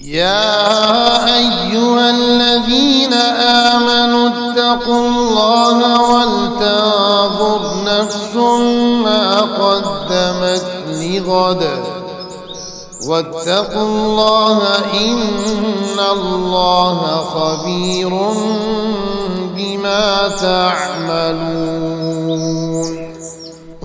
يا أيها الذين آمنوا اتقوا الله ولتنظر نفس ما قدمت لغد واتقوا الله إن الله خبير بما تعملون.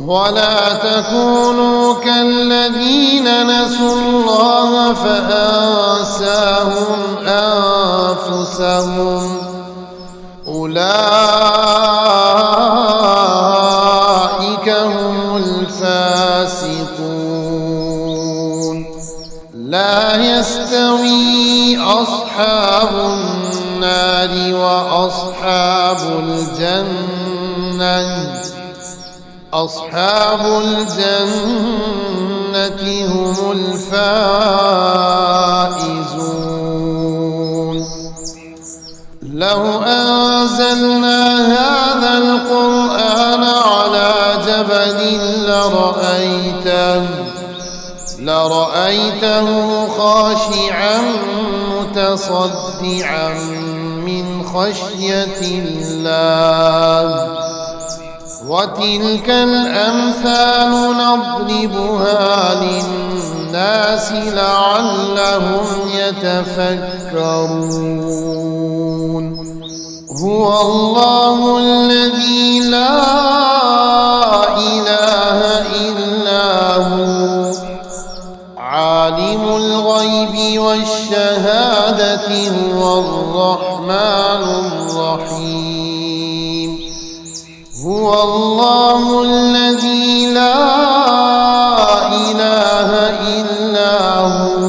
ولا تكونوا كالذين نسوا الله فأنساهم أنفسهم أولئك هم الفاسقون. لا يستوي أصحاب النار وأصحاب الجنة أصحاب الجنة هم الفائزون. لو أنزلنا هذا القرآن على جبل لرأيته خاشعا متصدعا من خشية الله. وتلك الأمثال نضربها للناس لعلهم يتفكرون. هو الله الذي لا إله إلا هو عالم الغيب والشهادة هو الرحمن الرحيم. هو الله الذي لا إله إلا هو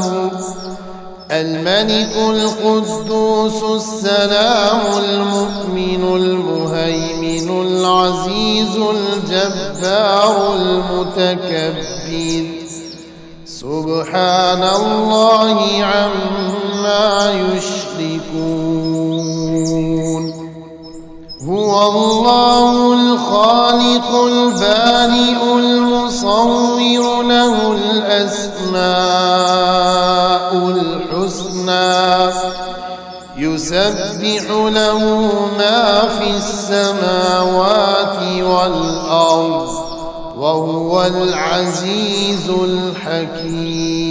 الملك القدوس السلام المؤمن المهيمن العزيز الجبار المتكبر سبحان الله عما يشركون. هو الله الخالق البارئ المصور له الأسماء الحسنى يسبح له ما في السماوات والأرض وهو العزيز الحكيم.